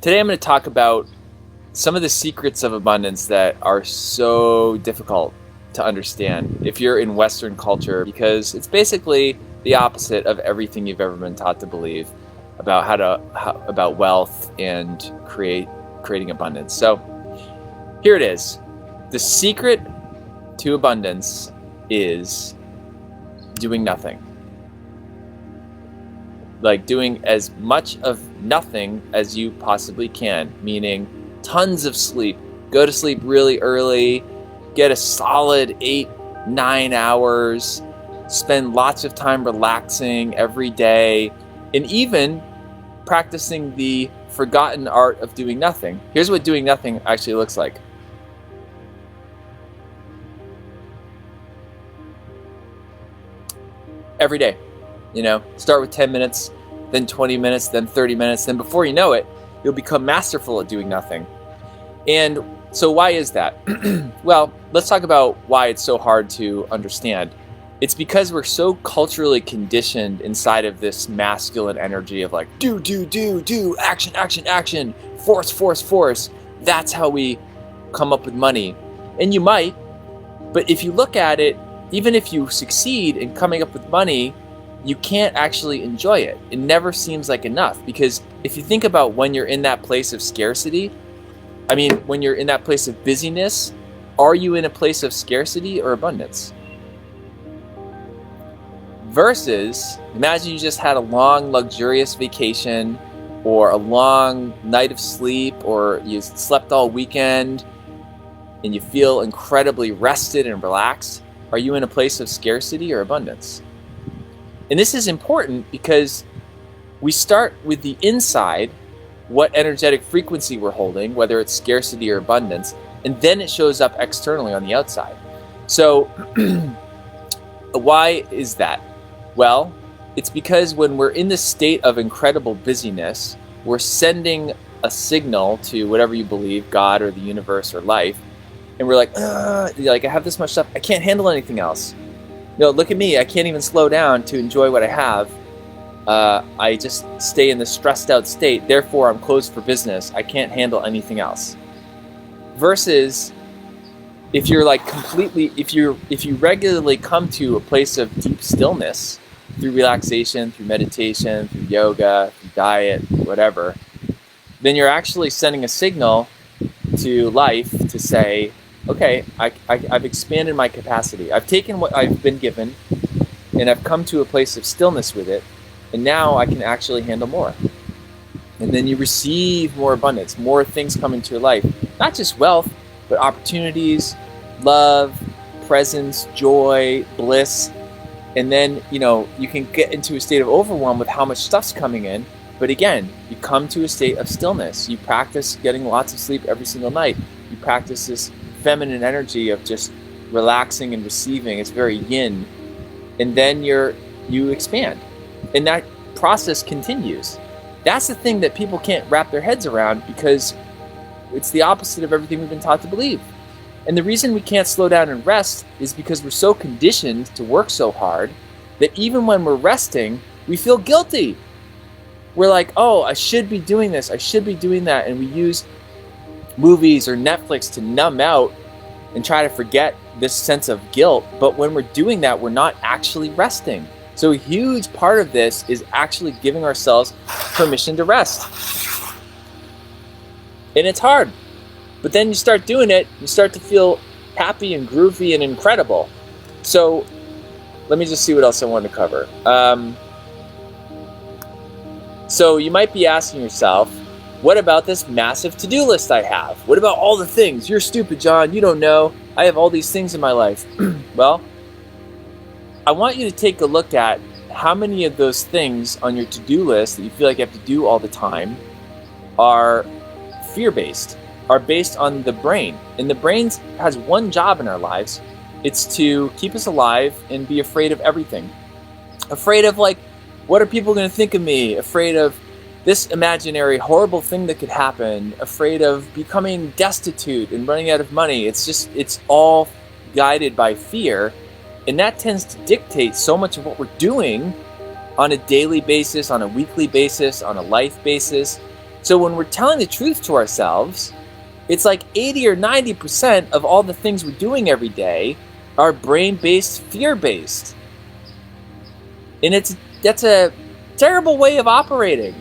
Today I'm going to talk about some of the secrets of abundance that are so difficult to understand if you're in Western culture, because it's basically the opposite of everything you've ever been taught to believe about about wealth and creating abundance. So here it is. The secret to abundance is doing nothing. Like doing as much of nothing as you possibly can, meaning tons of sleep. Go to sleep really early, get a solid 8-9 hours, spend lots of time relaxing every day, and even practicing the forgotten art of doing nothing. Here's what doing nothing actually looks like. Every day, start with 10 minutes, then 20 minutes, then 30 minutes, then before you know it, you'll become masterful at doing nothing. And so why is that? Well, let's talk about why it's so hard to understand. It's because we're so culturally conditioned inside of this masculine energy of like, do, action, action, action, force, force, force. That's how we come up with money. And you might, but if you look at it, even if you succeed in coming up with money, you can't actually enjoy it. It never seems like enough, because if you think about when you're in that place of scarcity, when you're in that place of busyness, are you in a place of scarcity or abundance? Versus, imagine you just had a long, luxurious vacation, or a long night of sleep, or you slept all weekend, and you feel incredibly rested and relaxed. Are you in a place of scarcity or abundance? And this is important because we start with the inside, what energetic frequency we're holding, whether it's scarcity or abundance, and then it shows up externally on the outside. So why is that? Well, it's because when we're in this state of incredible busyness, we're sending a signal to whatever you believe, God or the universe or life, and we're like, I have this much stuff, I can't handle anything else. No, look at me, I can't even slow down to enjoy what I have. I just stay in this stressed out state, therefore I'm closed for business. I can't handle anything else. Versus if you're if you regularly come to a place of deep stillness through relaxation, through meditation, through yoga, through diet, whatever, then you're actually sending a signal to life to say, okay, I've expanded my capacity. I've taken what I've been given and I've come to a place of stillness with it, and now I can actually handle more. And then you receive more abundance, more things come into your life. Not just wealth, but opportunities, love, presence, joy, bliss. And then, you can get into a state of overwhelm with how much stuff's coming in. But again, you come to a state of stillness. You practice getting lots of sleep every single night. You practice this feminine energy of just relaxing and receiving. It's very yin. And then you expand. And that process continues. That's the thing that people can't wrap their heads around, because it's the opposite of everything we've been taught to believe. And the reason we can't slow down and rest is because we're so conditioned to work so hard that even when we're resting, we feel guilty. We're like, oh, I should be doing this, I should be doing that. And we use movies or Netflix to numb out and try to forget this sense of guilt. But when we're doing that, we're not actually resting. So a huge part of this is actually giving ourselves permission to rest. And it's hard. But then you start doing it, you start to feel happy and groovy and incredible. So let me just see what else I want to cover. So you might be asking yourself, what about this massive to-do list I have? What about all the things? You're stupid, John. You don't know. I have all these things in my life. Well, I want you to take a look at how many of those things on your to-do list that you feel like you have to do all the time are fear-based, are based on the brain. And the brain has one job in our lives. It's to keep us alive and be afraid of everything. Afraid of what are people going to think of me? Afraid of this imaginary horrible thing that could happen. Afraid of becoming destitute and running out of money. It's all guided by fear. And that tends to dictate so much of what we're doing on a daily basis, on a weekly basis, on a life basis. So when we're telling the truth to ourselves, it's like 80 or 90% of all the things we're doing every day are brain-based, fear-based. And that's a terrible way of operating.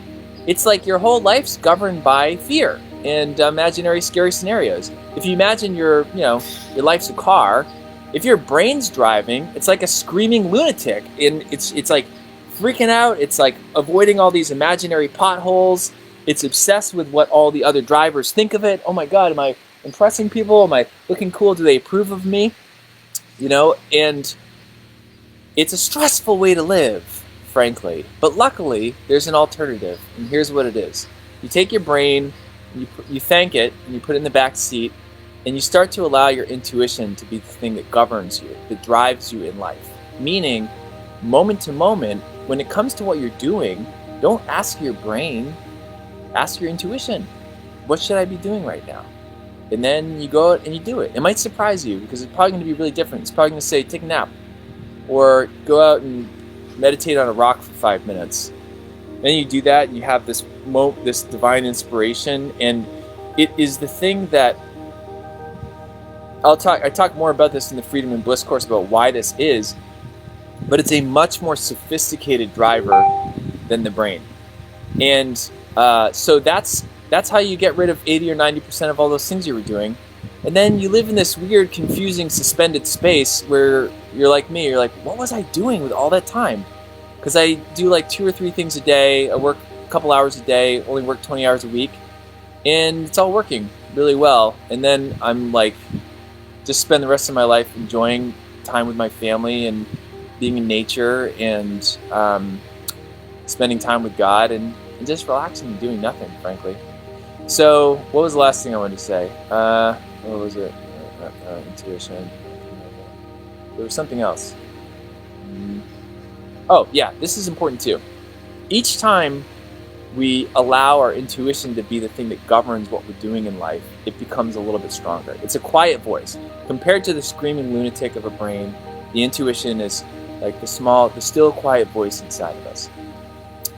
It's like your whole life's governed by fear and imaginary scary scenarios. If you imagine your life's a car, if your brain's driving, it's like a screaming lunatic, and it's like freaking out. It's like avoiding all these imaginary potholes. It's obsessed with what all the other drivers think of it. Oh my God, am I impressing people? Am I looking cool? Do they approve of me? And it's a stressful way to live, frankly. But luckily, there's an alternative, and here's what it is. You take your brain, you thank it, and you put it in the back seat, and you start to allow your intuition to be the thing that governs you, that drives you in life. Meaning, moment to moment, when it comes to what you're doing, don't ask your brain, ask your intuition. What should I be doing right now? And then you go out and you do it. It might surprise you because it's probably going to be really different. It's probably going to say, take a nap, or go out and meditate on a rock for 5 minutes. Then you do that, and you have this divine inspiration, and it is the thing that I talk more about this in the Freedom and Bliss course about why this is, but it's a much more sophisticated driver than the brain. And so that's how you get rid of 80 or 90% of all those things you were doing. And then you live in this weird, confusing, suspended space where you're like me. You're like, what was I doing with all that time? Because I do like 2 or 3 things a day. I work a couple hours a day, only work 20 hours a week. And it's all working really well. And then I'm like, just spend the rest of my life enjoying time with my family and being in nature and spending time with God and just relaxing and doing nothing, frankly. So what was the last thing I wanted to say? What was it? Intuition. There was something else. Oh, yeah, this is important too. Each time we allow our intuition to be the thing that governs what we're doing in life, it becomes a little bit stronger. It's a quiet voice. Compared to the screaming lunatic of a brain, the intuition is like the still quiet voice inside of us.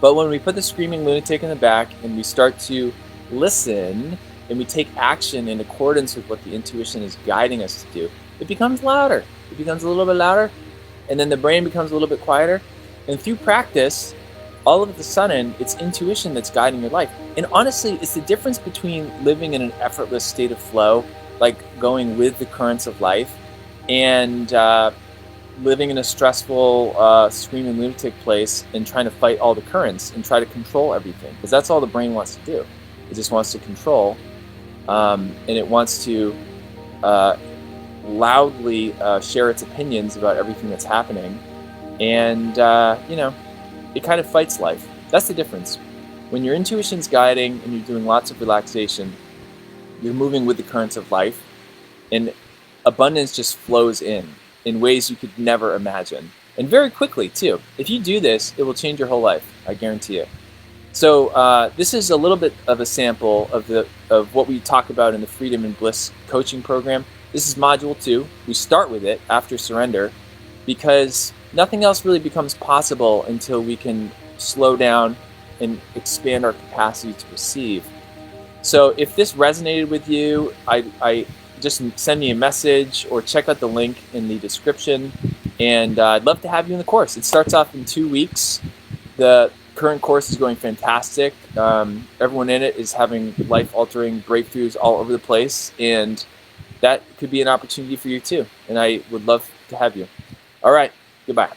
But when we put the screaming lunatic in the back and we start to listen and we take action in accordance with what the intuition is guiding us to do, it becomes louder. It becomes a little bit louder, and then the brain becomes a little bit quieter. And through practice, all of a sudden, it's intuition that's guiding your life. And honestly, it's the difference between living in an effortless state of flow, like going with the currents of life, and living in a stressful, screaming lunatic place and trying to fight all the currents and try to control everything. Because that's all the brain wants to do. It just wants to control, and it wants to loudly share its opinions about everything that's happening. And, it kind of fights life. That's the difference. When your intuition's guiding and you're doing lots of relaxation, you're moving with the currents of life, and abundance just flows in ways you could never imagine. And very quickly, too. If you do this, it will change your whole life, I guarantee you. So this is a little bit of a sample of what we talk about in the Freedom and Bliss coaching program. This is module 2. We start with it after surrender because nothing else really becomes possible until we can slow down and expand our capacity to receive. So if this resonated with you, I just send me a message or check out the link in the description, and I'd love to have you in the course. It starts off in 2 weeks. The current course is going fantastic. Everyone in it is having life-altering breakthroughs all over the place, and that could be an opportunity for you too. And I would love to have you. All right. Goodbye.